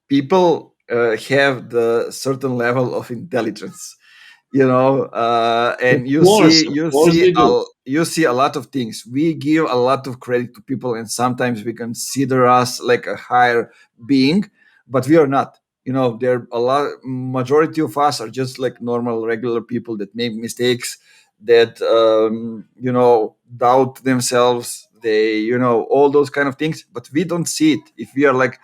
people have the certain level of intelligence, and you see Of you course see they do. you see a lot of things. We give a lot of credit to people, and sometimes we consider us like a higher being, but we are not. There a lot majority of us are just like normal regular people that make mistakes, that doubt themselves, they all those kind of things, but we don't see it. If we are like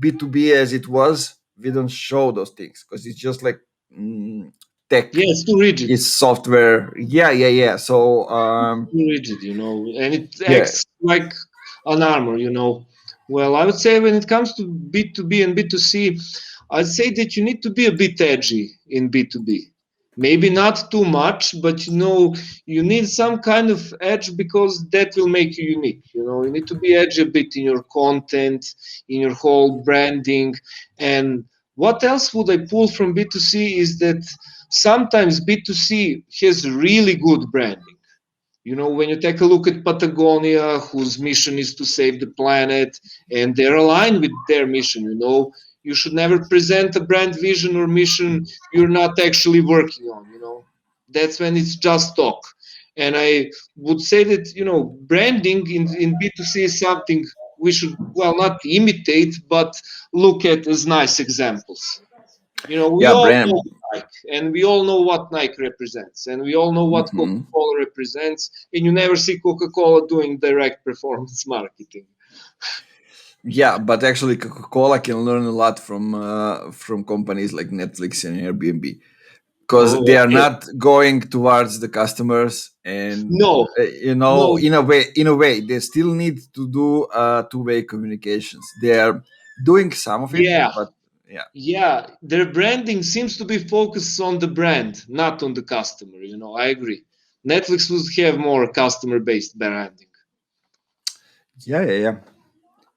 B2B as it was, we don't show those things because it's just like tech, Yeah, it's too rigid. it's software. Yeah, yeah, yeah. So Too rigid, and it yeah, acts like an armor. Well, I would say when it comes to B2B and B2C, I'd say that you need to be a bit edgy in B2B. Maybe not too much, but you need some kind of edge because that will make you unique. You need to be edgy a bit in your content, in your whole branding. And what else would I pull from B2C is that sometimes B2C has really good branding. When you take a look at Patagonia, whose mission is to save the planet, and they're aligned with their mission, you should never present a brand vision or mission you're not actually working on. That's when it's just talk. And I would say that, branding in B2C is something we should, well, not imitate, but look at as nice examples. We yeah, all brand. know Nike, and we all know what Nike represents, and we all know what Mhm. Coca-Cola represents, and you never see Coca-Cola doing direct performance marketing. Yeah, but actually, Coca-Cola can learn a lot from companies like Netflix and Airbnb because they Oh, are okay. not going towards the customers, and No, no, in a way they still need to do two-way communications. They are doing some of it, yeah, but yeah. yeah. Their branding seems to be focused on the brand, not on the customer. I agree. Netflix would have more customer based branding. Yeah, yeah, yeah.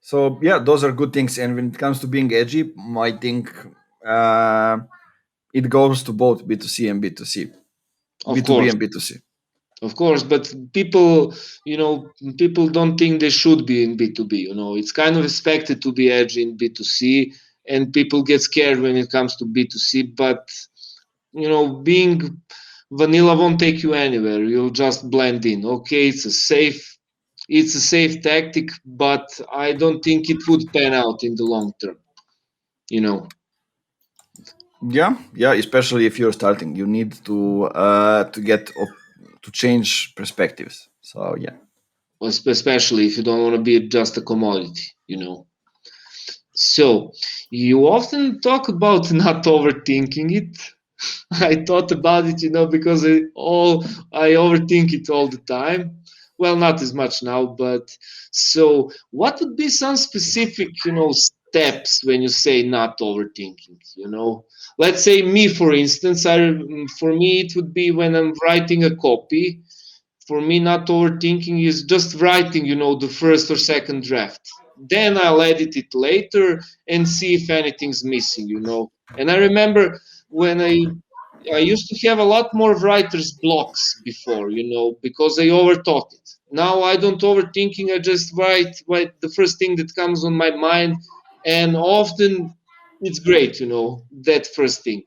So yeah, those are good things. And when it comes to being edgy, I think uh, it goes to both B2C and B2C, Of B2B course. and B2C. Of course, but people don't think they should be in B2B. It's kind of expected to be edgy in B2C, and people get scared when it comes to B2C. But being vanilla won't take you anywhere. You'll just blend in. Okay, it's a safe tactic, but I don't think it would pan out in the long term. You know, Yeah, yeah. Especially if you're starting, you need to to change perspectives. So yeah. especially if you don't want to be just a commodity. So, you often talk about not overthinking it. I thought about it, because I overthink it all the time. Well, not as much now, but so what would be some specific, steps when you say not overthinking? Let's say me, for instance. For me, it would be when I'm writing a copy. For me, not overthinking is just writing, the first or second draft. Then I'll edit it later and see if anything's missing. And I remember when I used to have a lot more writer's blocks before, because I overthought it. Now I don't overthinking. I just write the first thing that comes on my mind, and often it's great, that first thing.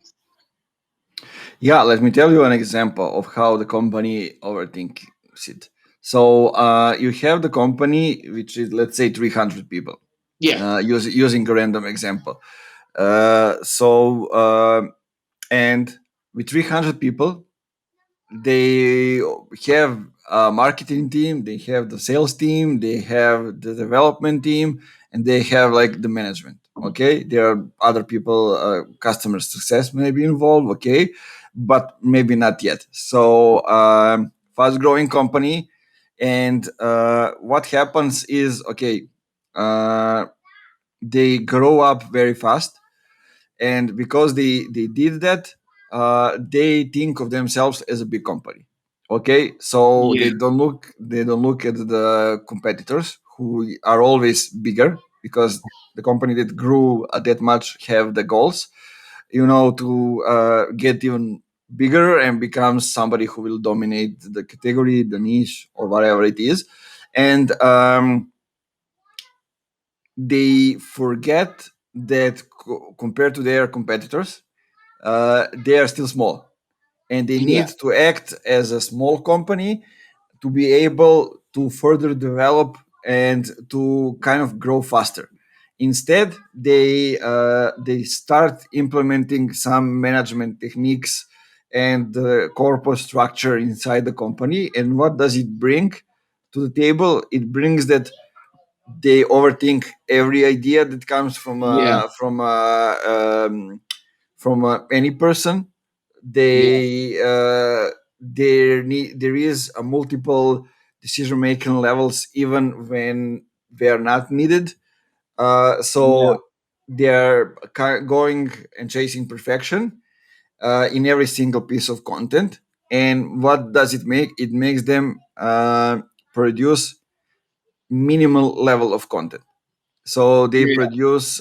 Yeah, let me tell you an example of how the company overthinks it. So you have the company, which is let's say 300 people, Yeah, using a random example. So and with 300 people, they have a marketing team, they have the sales team, they have the development team, and they have like the management. Okay, there are other people, customer success may be involved. Okay, but maybe not yet. So fast growing company, and what happens is, okay, uh, they grow up very fast, and because they did that, they think of themselves as a big company. Okay, so yeah, they don't look at the competitors who are always bigger, because the company that grew that much have the goals, to get even bigger and become somebody who will dominate the category, the niche, or whatever it is. And they forget that compared to their competitors, they are still small, and they yeah, need to act as a small company to be able to further develop and to kind of grow faster. Instead, they start implementing some management techniques and corporate structure inside the company. And what does it bring to the table? It brings that they overthink every idea that comes yeah, from any person. yeah, There is a multiple decision making levels even when they are not needed. yeah. So they are going and chasing perfection in every single piece of content. And what does it make? It makes them produce minimal level of content. So they Yeah. produce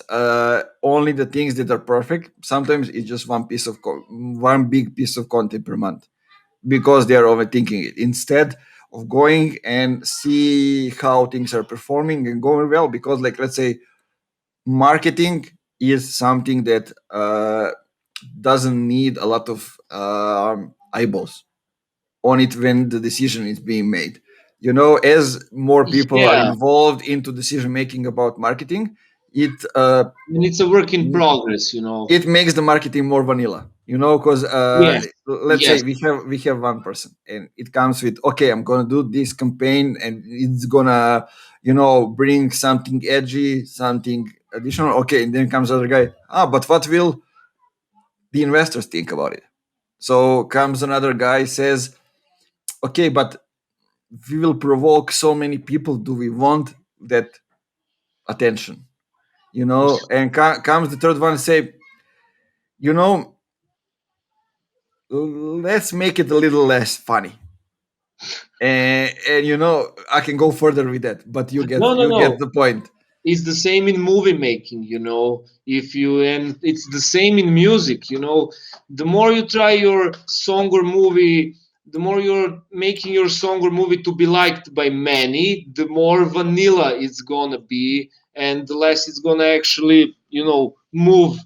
only the things that are perfect. Sometimes it's just one big piece of content per month, because they are overthinking it instead of going and see how things are performing and going well. Because, like, let's say marketing is something that doesn't need a lot of eyeballs on it when the decision is being made. As more people are Yeah, involved into decision making about marketing, it and it's a work in progress. it makes the marketing more vanilla. Because Yes, let's say yes, we have one person, and it comes with, okay, I'm gonna do this campaign, and it's gonna bring something edgy, something additional. Okay, and then comes other guy. But what will the investors think about it? So comes another guy, says, okay, but we will provoke so many people. Do we want that attention? And comes the third one and say, you know let's make it a little less funny. and I can go further with that, but you get No, no, you get no. the point. It's the same in movie making, if you and it's the same in music, the more you try your song or movie, the more you're making your song or movie to be liked by many, the more vanilla it's gonna be, and the less it's gonna actually move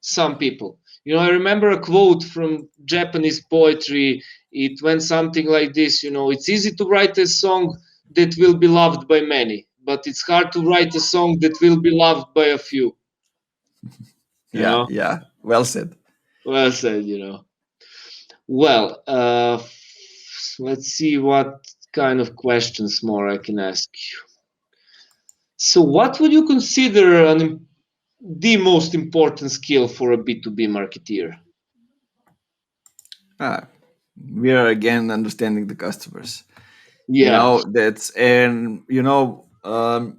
some people. I remember a quote from Japanese poetry. It went something like this. It's easy to write a song that will be loved by many, but it's hard to write a song that will be loved by a few. You Yeah, know, yeah, well said. well said. Well, let's see what kind of questions more I can ask you. So, what would you consider the most important skill for a B2B marketeer? ah, we are again understanding the customers. Yeah, That's and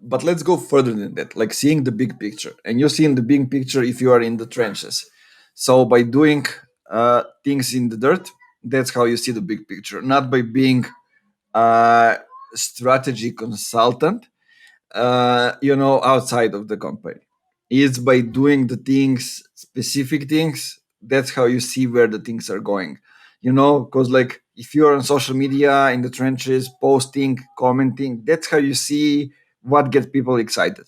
but let's go further than that, like seeing the big picture. And you're seeing the big picture if you are in the trenches. So by doing things in the dirt, that's how you see the big picture, not by being a strategy consultant, outside of the company. It's by doing the things, specific things. That's how you see where the things are going. Because like if you're on social media in the trenches, posting, commenting, that's how you see what gets people excited.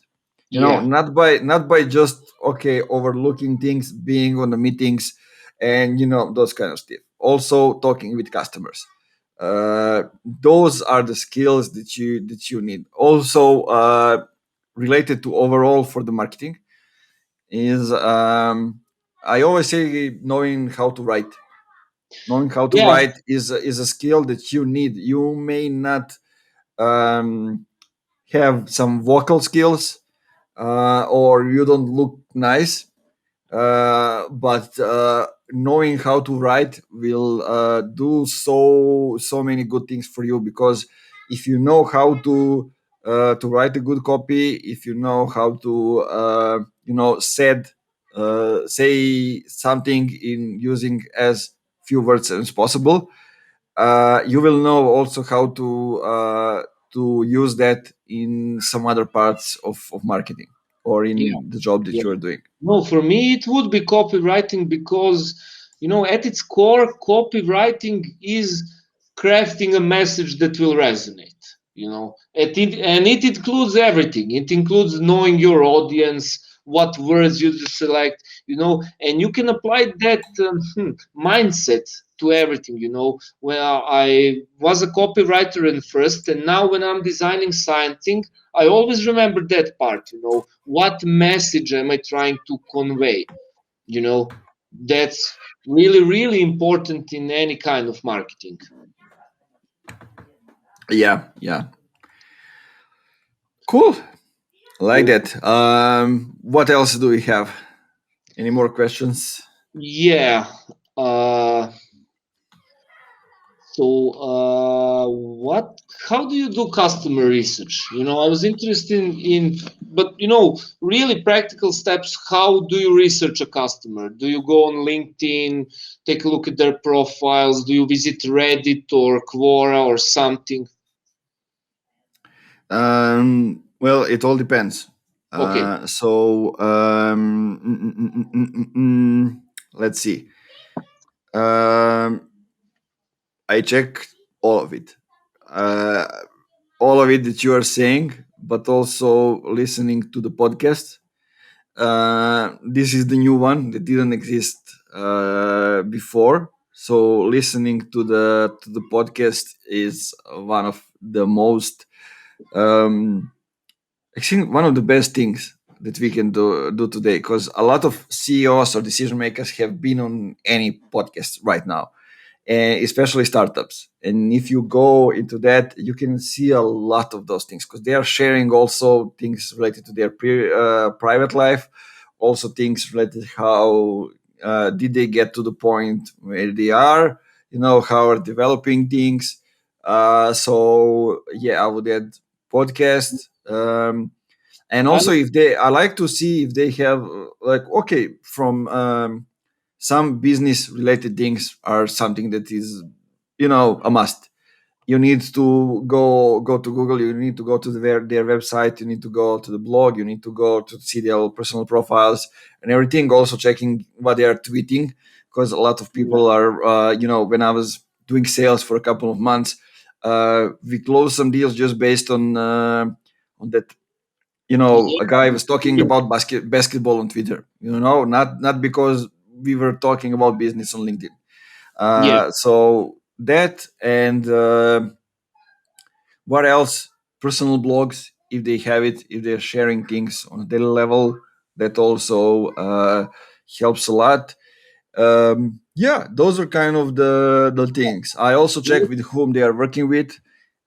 yeah, Not by just overlooking things, being on the meetings, and those kind of stuff. Also talking with customers. Those are the skills that you need. Also, related to overall for the marketing is I always say knowing how to write. Knowing how to yeah, write is a skill that you need. You may not um, have some vocal skills, or you don't look nice, but knowing how to write will do so many good things for you, because if you know how to write a good copy, if you know how to say something in using as few words as possible, you will know also how to use that in some other parts of marketing or yeah, in the job that you yeah. are doing. No, for me, it would be copywriting because, at its core, copywriting is crafting a message that will resonate. And it includes everything. It includes knowing your audience, what words you select, and you can apply that mindset to everything. Well, I was a copywriter in first, and now when I'm designing something, I always remember that part. What message am I trying to convey? That's really, really important in any kind of marketing. Yeah, yeah. Cool. Like Oh, that. What else do we have? Any more questions? yeah. Uh, what? How do you do customer research? I was interested but really practical steps. How do you research a customer? Do you go on LinkedIn, take a look at their profiles? Do you visit Reddit or Quora or something? Well, it all depends. Okay. Let's see. Um, I check all of it. Uh, all of it that you are saying, but also listening to the podcast. This is the new one that didn't exist before. So listening to the podcast is one of the most, um, I think, one of the best things that we can do today, because a lot of CEOs or decision makers have been on any podcast right now, especially startups. And if you go into that, you can see a lot of those things, because they are sharing also things related to their private life, also things related how did they get to the point where they are, how are developing things. So yeah, I would add podcast. And I also, if they, I like to see if they have like, okay, from some business related things are something that is a must. you need to go to Google, you need to go to their website, you need to go to the blog, you need to go to see their personal profiles and everything, also checking what they are tweeting, because a lot of people Yeah. are when I was doing sales for a couple of months, we closed some deals just based on that. A guy was talking Yeah. about basketball on Twitter, not because we were talking about business on LinkedIn. Yeah. So that, and what else? Personal blogs, if they have it, if they're sharing things on a daily level, that also helps a lot. Yeah, those are kind of the things. I also check with whom they are working with.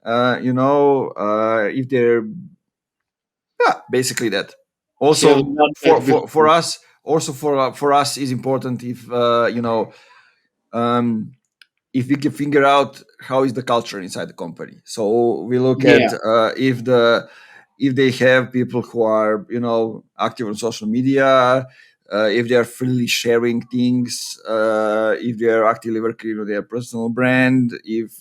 If they're, yeah, basically that. Have Also you done for that for for before? us, also for us is important if um, if we can figure out how is the culture inside the company. So we look at Yeah. if they have people who are active on social media, if they are freely sharing things, if they are actively working on their personal brand, if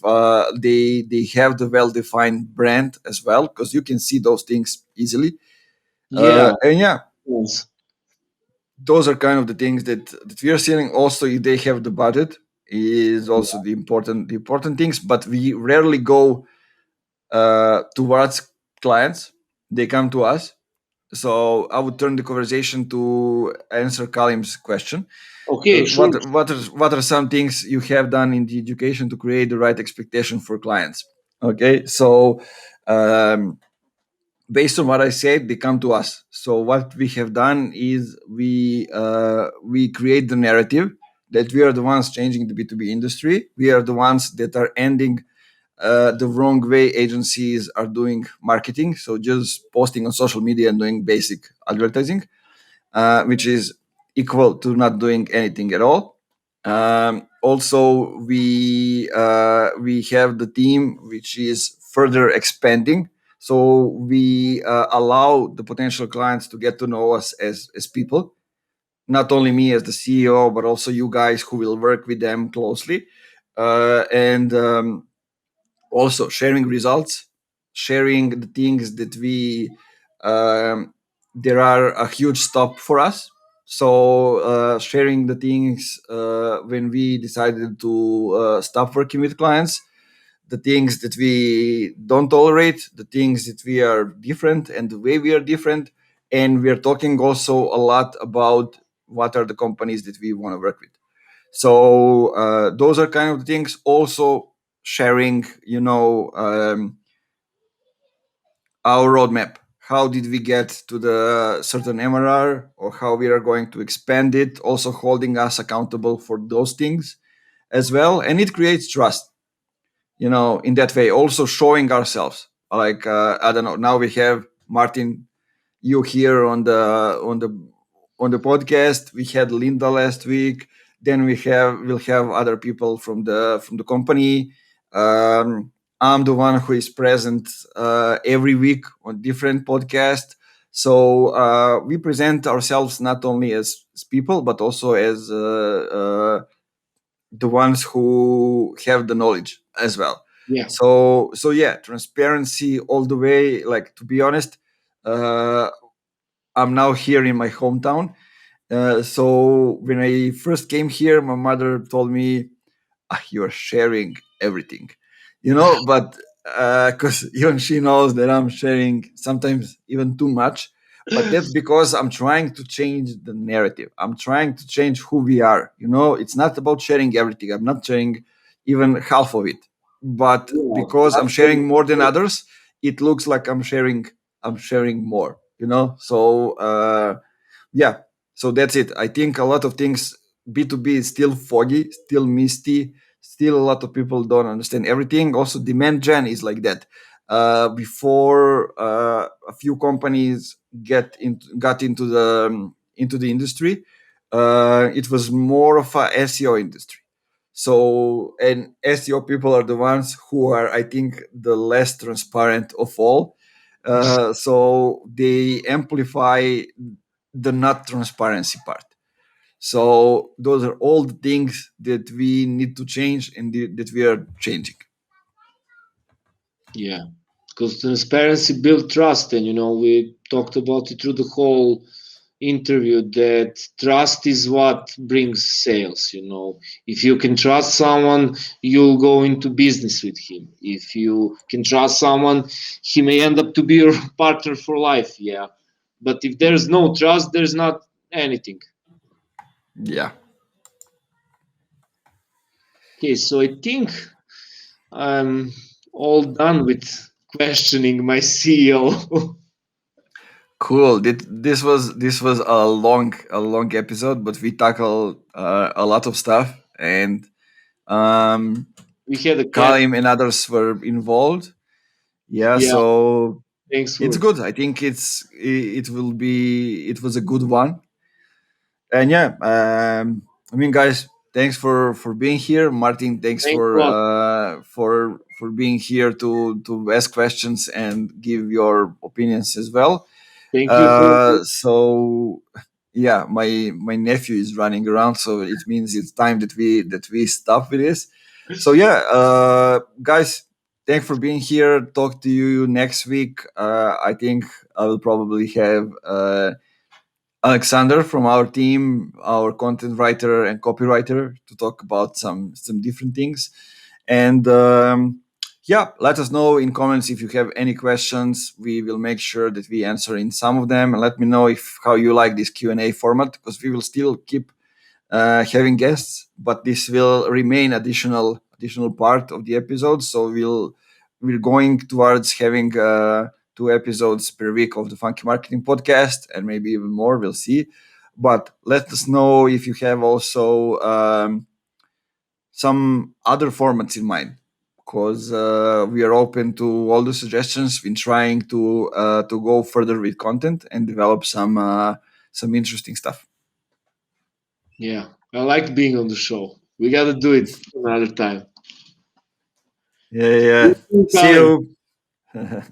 they have the well defined brand as well, because you can see those things easily. Yeah. And yeah, Yes. those are kind of the things that we are seeing. Also, if they have the budget, is Yeah. also the important things. But we rarely go towards clients; they come to us. So I would turn the conversation to answer Kalim's question. Okay, sure. What are some things you have done in the education to create the right expectation for clients? Okay, so um, based on what I said, they come to us. So what we have done is we create the narrative that we are the ones changing the B2B industry. We are the ones that are ending the wrong way agencies are doing marketing. So just posting on social media and doing basic advertising, which is equal to not doing anything at all. Also, we have the team which is further expanding. So we allow the potential clients to get to know us as people, not only me as the CEO, but also you guys who will work with them closely, and also sharing results, sharing the things that we there are a huge stop for us. So sharing the things when we decided to stop working with clients, the things that we don't tolerate, the things that we are different and the way we are different. And we are talking also a lot about what are the companies that we want to work with. So those are kind of the things. Also sharing, our roadmap. How did we get to the certain MRR, or how we are going to expand it? Also holding us accountable for those things as well, and it creates trust. In that way, also showing ourselves. Like I don't know. Now we have Martin, you here on the podcast. We had Linda last week. Then we'll have other people from the company. Um, I'm the one who is present every week on different podcasts. So we present ourselves not only as people, but also as the ones who have the knowledge as well. Yeah. So yeah, transparency all the way. Like, to be honest, uh, I'm now here in my hometown. So when I first came here, my mother told me, you're sharing everything, but because even she knows that I'm sharing sometimes even too much. But that's because I'm trying to change the narrative. I'm trying to change who we are. It's not about sharing everything. I'm not sharing even half of it. But Yeah. because I'm sharing more than Absolutely. others, it looks like I'm sharing more. So yeah, so that's it. I think a lot of things, B2B is still foggy, still misty, still a lot of people don't understand everything. Also, demand gen is like that. Before a few companies got into the industry, it was more of a SEO industry. So, and SEO people are the ones who are, I think, the less transparent of all. So they amplify the not transparency part. So those are all the things that we need to change and that we are changing. Yeah, because transparency builds trust, and we talked about it through the whole interview that trust is what brings sales. If you can trust someone, you'll go into business with him. If you can trust someone, he may end up to be your partner for life. Yeah, but if there's no trust, there's not anything. Yeah. Okay, so I think I'm all done with questioning my CEO. Cool. This was a long episode, but we tackled a lot of stuff, and um, We had a cat. Kalim and others were involved. Yeah, Yeah, so thanks it's for. good. I think it was a good one. And yeah, I mean, guys, thanks for being here. Martin, thanks Thanks a for lot. being here to ask questions and give your opinions as well. Thank you for. So yeah, my nephew is running around, so it means it's time that we stop with this. So yeah, guys, thanks for being here. Talk to you next week. I think I will probably have Alexander from our team, our content writer and copywriter, to talk about some different things. And yeah, let us know in comments if you have any questions. We will make sure that we answer in some of them. And let me know if how you like this Q&A format, because we will still keep having guests, but this will remain additional part of the episode. So we're going towards having 2 episodes per week of the Funky Marketing podcast, and maybe even more. We'll see. But let us know if you have also some other formats in mind, because we are open to all the suggestions. We're trying to go further with content and develop some interesting stuff. Yeah, I liked being on the show. We got to do it another time. Yeah, yeah. Thank you, See Colin. you.